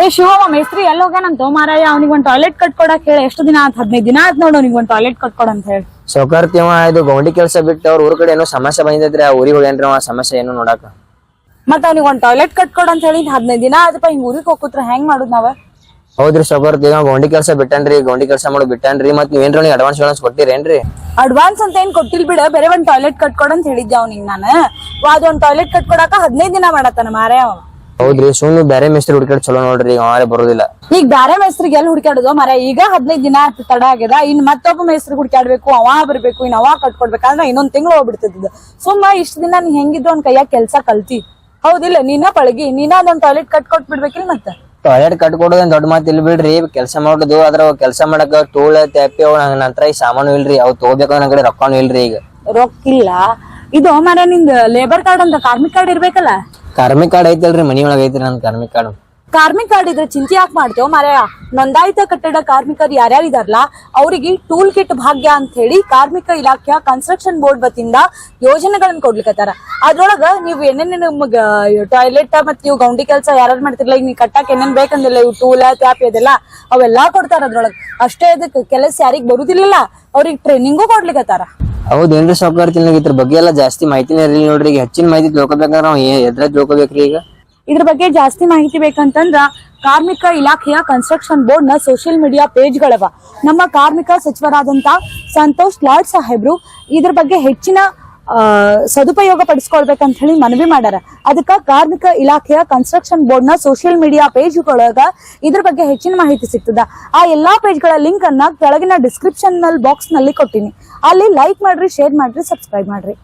ಏ ಶಿವಮ್ಮ ಮೇಸ್ತ್ರಿ ಎಲ್ಲ ಹೋಗ್ಯಾನಂತ ಮಾರಾಯ ಅವ್ನಿಗೆ ಒಂದ್ ಟಾಯ್ಲೆಟ್ ಕಟ್ಕೊಡಕ್ ಹೇಳಿ ಎಷ್ಟು ದಿನ ಆತ್ 15 ದಿನ ಆತ್ ನೋಡು ಅವ್ನಿಗೆ ಒಂದ್ ಟಾಯ್ಲೆಟ್ ಕಟ್ಕೊಡ ಅಂತ ಹೇಳಿ ಸೌಕರ್ತಿವ ಇದು ಗೌಂಡಿ ಕೆಲಸ ಬಿಟ್ಟು ಅವ್ರ ಊರ್ ಕಡೆ ಏನೋ ಸಮಸ್ಯೆ ಬಂದಿದ್ರಿ ಆ ಊರಿಗೆ ಹೋಗ್ಯಾನ್ರಿ ಅವ ಸಮಸ್ಯೆ ಏನು ನೋಡಾಕ ಮತ್ತ ಅವ್ನಿಗೆ ಒಂದ್ ಟಾಯ್ಲೆಟ್ ಕಟ್ಕೊಡ ಅಂತ ಹೇಳಿ 15 ದಿನ ಆದಪ್ಪ ಹಿಂಗ್ ಊರಿಗೆ ಹೋಗುತ್ರ ಹೆಂಗ್ ಮಾಡುದ್ ನಾವ ಹೌದ್ರಿ ಸೌಕರ್ತಿವ ಗೌಂಡಿ ಕೆಲಸ ಬಿಟ್ಟನ್ರಿ ಗೌಂಡಿ ಕೆಲಸ ಮಾಡೋ ಬಿಟ್ಟನ್ರಿ ಮತ್ ನೀವೇನ್ರಿ ಅಡ್ವಾನ್ಸ್ ಕೊಟ್ಟಿರೇನ್ರಿ ಅಡ್ವಾನ್ಸ್ ಅಂತ ಏನ್ ಕೊಟ್ಟಿಲ್ ಬಿಡ ಬೇರೆ ಒಂದ್ ಟಾಯ್ಲೆಟ್ ಕಟ್ಕೊಡ ಅಂತ ಹೇಳಿದ್ದೆ ಅವ್ನಿಗೆ ನಾನು ಅದೊಂದ್ ಟಾಯ್ಲೆಟ್ ಕಟ್ಕೊಡಾಕ 15 ದಿನ ಮಾಡತ್ತಾನ ಮಾರಾಯ ಅವ ಹೌದ್ರಿ ಸುಮ್ನೆ ಬೇರೆ ಮಿಸ್ತ್ರಿ ಹುಡುಕಾಡ್ ಚಲೋ ನೋಡ್ರಿ ಅವರೇ ಬರೋದಿಲ್ಲ ಈಗ ಬ್ಯಾರೆ ಮೇಸ್ತ್ರಿಗೆ ಎಲ್ಲಿ ಹುಡುಕಾಡುದು ಮರ ಈಗ 15 ದಿನ ತಡ ಆಗ್ಯದ ಇನ್ ಮತ್ತೊಬ್ಬ ಮೇಸ್ತ್ರಿ ಹುಡುಕಾಡ್ಬೇಕು ಅವ ಬರ್ಬೇಕು ಇನ್ ಅವ ಕಟ್ಕೊಡ್ಬೇಕಂದ್ರ ಇನ್ನೊಂದ್ ತಿಂಗಳು ಹೋಗ್ಬಿಡ್ತಿದ್ ಸುಮ್ಮ ಇಷ್ಟ ದಿನ ನೀ ಹೆಂಗಿದ್ದು ಅವ್ನ ಕೈಯಾಗ ಕೆಲ್ಸ ಕಲ್ತಿ ಹೌದಿಲ್ಲ ನೀನ ಪಳಗಿ ನೀನ ಅದೊಂದ್ ಟಾಯ್ಲೆಟ್ ಕಟ್ಕೊಟ್ ಬಿಡ್ಬೇಕಿಲ್ ಮತ್ತ ಟಾಯ್ಲೆಟ್ ಕಟ್ಕೊಡೋದೇನ್ ದೊಡ್ಡ ಮಾತು ಇಲ್ಲ ಬಿಡ್ರಿ ಕೆಲಸ ಮಾಡೋದು ಅದ್ರ ಕೆಲಸ ಮಾಡಕ ಟೂಲ್ ತ್ಯಾಪಿ ಅವ್ ನಂತರ ಈ ಸಾಮಾನು ಇಲ್ರಿ ಅವ್ ತಗೋಬೇಕಂದ್ರ ನನ್ ಕಡೆ ರೊಕ್ಕನು ಇಲ್ರಿ ಈಗ ರೊಕ್ಕಿಲ್ಲ ಇದು ಮರ ನಿಂದ ಲೇಬರ್ ಕಾರ್ಡ್ ಅಂತ ಕಾರ್ಮಿಕ ಕಾರ್ಡ್ ಇರ್ಬೇಕಲ್ಲ ಕಾರ್ಮಿಕ ಕಾರ್ಡ್ ಐತಲ್ರಿ ಮನಿ ಒಳಗ ಐತ್ರಿ ನನ್ ಕಾರ್ಮಿಕ ಕಾರ್ಡ್ ಕಾರ್ಮಿಕ ಕಾರ್ಡ್ ಇದ್ರೆ ಚಿಂತೆ ಯಾಕೆ ಮಾಡ್ತೇವ್ ಮಾರಾಯ ನೋಂದಾಯಿತ ಕಟ್ಟಡ ಕಾರ್ಮಿಕರು ಯಾರ್ಯಾರು ಇದಾರಲ್ಲ ಅವ್ರಿಗೆ ಟೂಲ್ ಕಿಟ್ ಭಾಗ್ಯ ಅಂತ ಹೇಳಿ ಕಾರ್ಮಿಕ ಇಲಾಖೆಯ ಕನ್ಸ್ಟ್ರಕ್ಷನ್ ಬೋರ್ಡ್ ವತಿಯಿಂದ ಯೋಜನೆಗಳನ್ನ ಕೊಡ್ಲಿಕ್ಕತ್ತಾರ ಅದ್ರೊಳಗ ನೀವು ಏನೇನ್ ನಮಗ ಟಾಯ್ಲೆಟ್ ಮತ್ ನೀವು ಗೌಂಡಿ ಕೆಲಸ ಯಾರು ಮಾಡ್ತಿರ್ಲ ಈಗ ನೀ ಕಟ್ಟಾಕ ಏನೇನ್ ಬೇಕಂದಿಲ್ಲ ಇವು ಟೂಲ ಟ್ಯಾಪ್ ಅದೆಲ್ಲ ಅವೆಲ್ಲಾ ಕೊಡ್ತಾರ ಅದ್ರೊಳಗ ಅಷ್ಟೇ ಅದಕ್ಕೆ ಕೆಲಸ ಯಾರಿಗ್ ಬರುದಿಲ್ಲಲ್ಲ ಅವ್ರಿಗೆ ಟ್ರೈನಿಂಗು ಕೊಡ್ಲಿಕ್ಕತ್ತಾರ ಹೌದೇನ್ರಿ ಸೌಕರ್ತಿ ಇದ್ರ ಬಗ್ಗೆ ಎಲ್ಲಾ ಜಾಸ್ತಿ ಮಾಹಿತಿನೇ ಇರಲಿ ನೋಡ್ರಿ ಈಗ ಹೆಚ್ಚಿನ ಮಾಹಿತಿ ತಿಳ್ಕೊಬೇಕಂದ್ರ ನಾವ್ ಎದ್ರ ತಿಳ್ಕೊಬೇಕ್ರಿ ಈಗ ಇದ್ರ ಬಗ್ಗೆ ಜಾಸ್ತಿ ಮಾಹಿತಿ ಬೇಕಂತಂದ್ರ ಕಾರ್ಮಿಕ ಇಲಾಖೆಯ ಕನ್ಸ್ಟ್ರಕ್ಷನ್ ಬೋರ್ಡ್ ನ ಸೋಷಿಯಲ್ ಮೀಡಿಯಾ ಪೇಜ್ ಗಳವ ನಮ್ಮ ಕಾರ್ಮಿಕ ಸಚಿವರಾದಂತ ಸಂತೋಷ್ ಲಾಡ್ ಸಾಹೇಬ್ರು ಇದ್ರ ಬಗ್ಗೆ ಹೆಚ್ಚಿನ ಸದುಪಯೋಗ ಪಡಿಸ್ಕೊಳ್ಬೇಕಂತ ಹೇಳಿ ಮನವಿ ಮಾಡ್ಯಾರ ಅದಕ್ಕ ಕಾರ್ಮಿಕ ಇಲಾಖೆಯ ಕನ್ಸ್ಟ್ರಕ್ಷನ್ ಬೋರ್ಡ್ ನ ಸೋಷಿಯಲ್ ಮೀಡಿಯಾ ಪೇಜ್ ಗಳಾಗ ಇದ್ರ ಬಗ್ಗೆ ಹೆಚ್ಚಿನ ಮಾಹಿತಿ ಸಿಗ್ತದ ಆ ಎಲ್ಲಾ ಪೇಜ್ ಗಳ ಲಿಂಕ್ ಅನ್ನ ಕೆಳಗಿನ ಡಿಸ್ಕ್ರಿಪ್ಷನ್ ಬಾಕ್ಸ್ ನಲ್ಲಿ ಕೊಟ್ಟಿನಿ ಅಲ್ಲಿ ಲೈಕ್ ಮಾಡ್ರಿ ಶೇರ್ ಮಾಡ್ರಿ ಸಬ್ಸ್ಕ್ರೈಬ್ ಮಾಡ್ರಿ